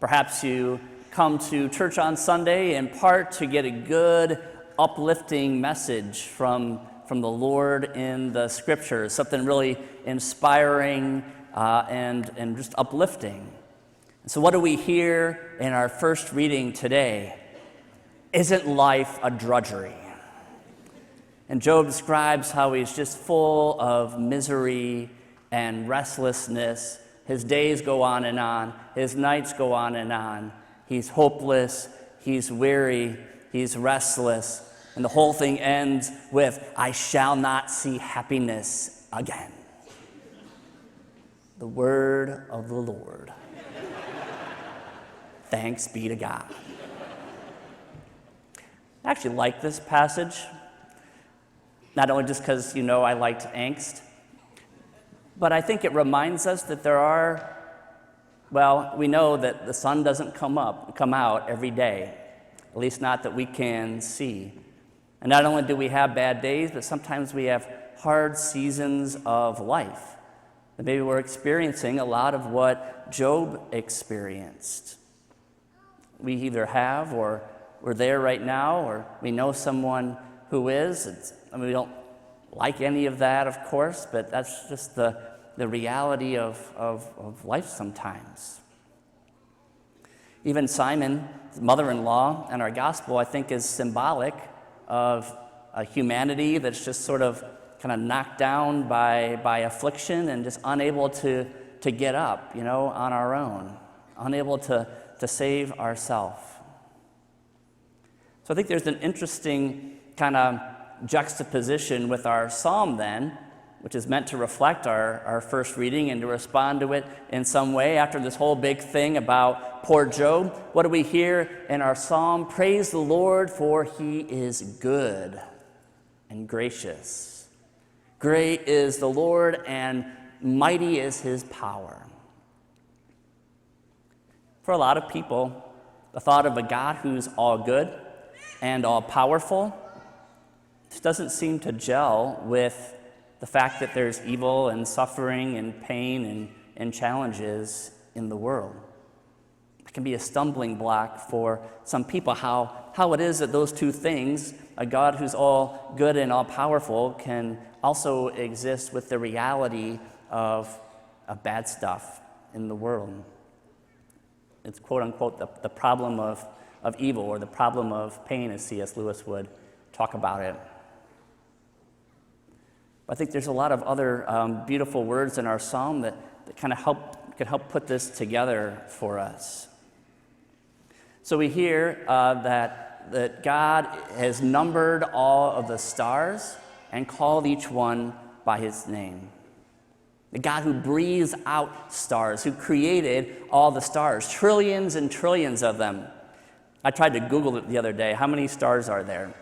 Perhaps you come to church on Sunday in part to get a good, uplifting message from the Lord in the Scriptures, something really inspiring and just uplifting. So what do we hear in our first reading today? Isn't life a drudgery? And Job describes how he's just full of misery and restlessness. His days go on and on. His nights go on and on. He's hopeless. He's weary. He's restless. And the whole thing ends with, I shall not see happiness again. The word of the Lord. Thanks be to God. I actually like this passage. Not only just because, I liked angst, but I think it reminds us that we know that the sun doesn't come out every day, at least not that we can see. And not only do we have bad days, but sometimes we have hard seasons of life. And maybe we're experiencing a lot of what Job experienced. We either have, or we're there right now, or we know someone who is. We don't like any of that, of course, but that's just the reality of life sometimes. Even Simon's mother-in-law in our gospel, I think, is symbolic of a humanity that's just sort of kind of knocked down by affliction and just unable to get up, on our own, unable to save ourselves. So I think there's an interesting kind of juxtaposition with our psalm then, which is meant to reflect our first reading and to respond to it in some way after this whole big thing about poor Job. What do we hear in our psalm? Praise the Lord, for he is good and gracious. Great is the Lord, and mighty is his power. For a lot of people, the thought of a God who's all good and all powerful just doesn't seem to gel with the fact that there's evil and suffering and pain and challenges in the world. It can be a stumbling block for some people how it is that those two things, a God who's all good and all powerful, can also exist with the reality of bad stuff in the world. It's quote unquote the problem of evil, or the problem of pain, as C.S. Lewis would talk about it. I think there's a lot of other beautiful words in our psalm that kind of can help put this together for us. So we hear that God has numbered all of the stars and called each one by his name. The God who breathes out stars, who created all the stars, trillions and trillions of them. I tried to Google it the other day. How many stars are there?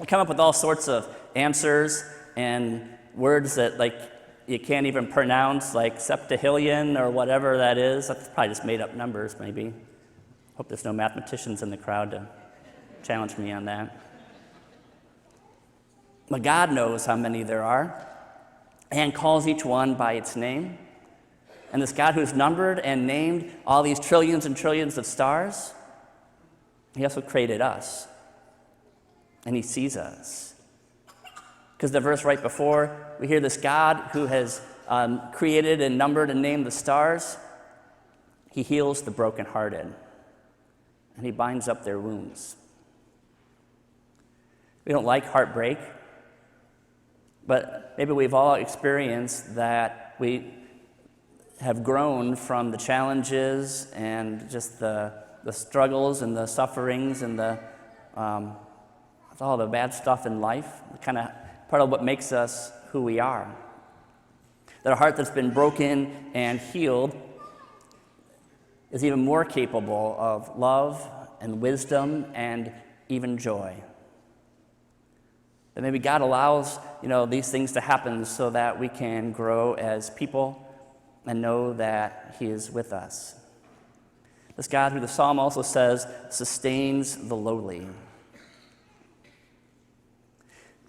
I come up with all sorts of answers and words that you can't even pronounce, like septahillion or whatever that is. That's probably just made up numbers, maybe. Hope there's no mathematicians in the crowd to challenge me on that. But God knows how many there are and calls each one by its name. And this God who's numbered and named all these trillions and trillions of stars, he also created us. And he sees us. Because the verse right before, we hear this God who has created and numbered and named the stars. He heals the brokenhearted, and he binds up their wounds. We don't like heartbreak, but maybe we've all experienced that we have grown from the challenges and just the struggles and the sufferings and all the bad stuff in life, kind of part of what makes us who we are. That a heart that's been broken and healed is even more capable of love and wisdom and even joy. That maybe God allows, these things to happen so that we can grow as people and know that he is with us. This God who the psalm also says sustains the lowly.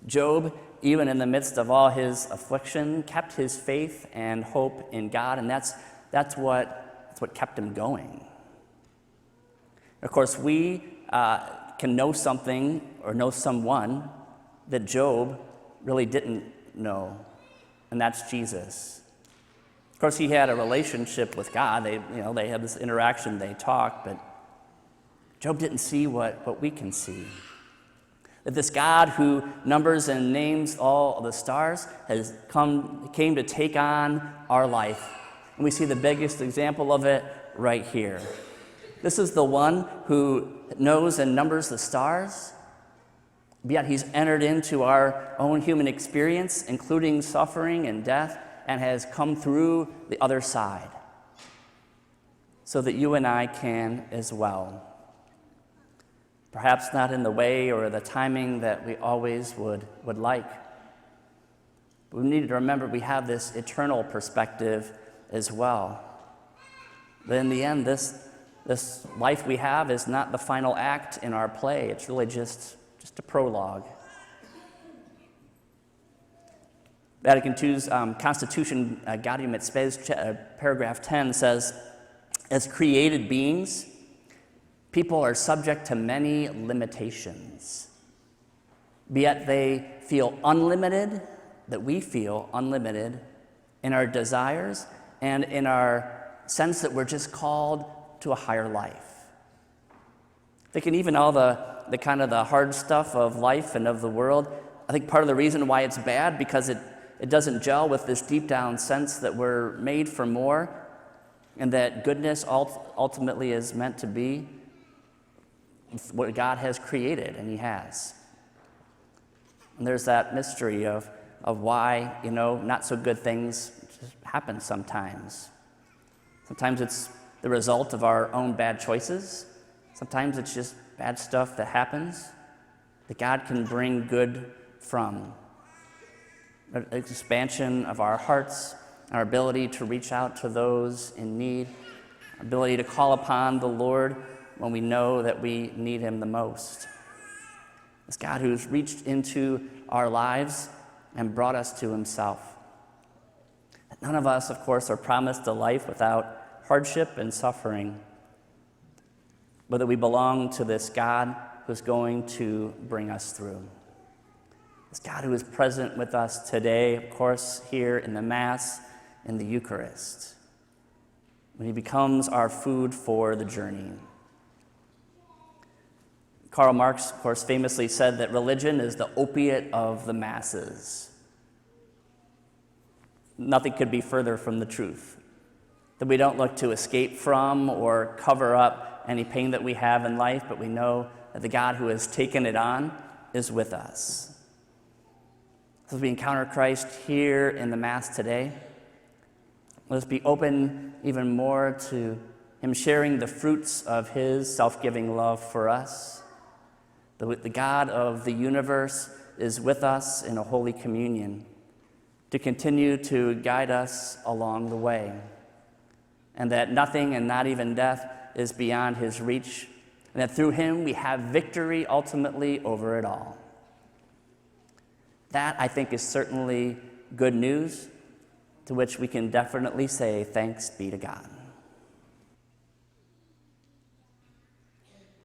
Job, even in the midst of all his affliction, kept his faith and hope in God, and that's what kept him going. Of course, we can know something or know someone that Job really didn't know, and that's Jesus. Of course, he had a relationship with God. They had this interaction, they talked, but Job didn't see what we can see. That this God who numbers and names all of the stars came to take on our life. And we see the biggest example of it right here. This is the one who knows and numbers the stars, yet he's entered into our own human experience, including suffering and death, and has come through the other side so that you and I can as well. Perhaps not in the way or the timing that we always would like. But we need to remember we have this eternal perspective as well. But in the end, this life we have is not the final act in our play. It's really just a prologue. Vatican II's Constitution Gaudium et Spes, paragraph 10 says, as created beings, people are subject to many limitations, yet they feel unlimited, that we feel unlimited in our desires and in our sense that we're just called to a higher life. Thinking even all the kind of the hard stuff of life and of the world, I think part of the reason why it's bad because it doesn't gel with this deep down sense that we're made for more and that goodness ultimately is meant to be what God has created, and he has. And there's that mystery of why, not so good things just happen sometimes. Sometimes it's the result of our own bad choices. Sometimes it's just bad stuff that happens that God can bring good from. An expansion of our hearts, our ability to reach out to those in need, our ability to call upon the Lord when we know that we need him the most. This God who's reached into our lives and brought us to himself. None of us, of course, are promised a life without hardship and suffering, but that we belong to this God who's going to bring us through. This God who is present with us today, of course, here in the Mass, in the Eucharist, when he becomes our food for the journey. Karl Marx, of course, famously said that religion is the opiate of the masses. Nothing could be further from the truth. That we don't look to escape from or cover up any pain that we have in life, but we know that the God who has taken it on is with us. So as we encounter Christ here in the Mass today, let us be open even more to him sharing the fruits of his self-giving love for us. The God of the universe is with us in a holy communion to continue to guide us along the way, and that nothing and not even death is beyond his reach, and that through him we have victory ultimately over it all. That, I think, is certainly good news, to which we can definitely say thanks be to God.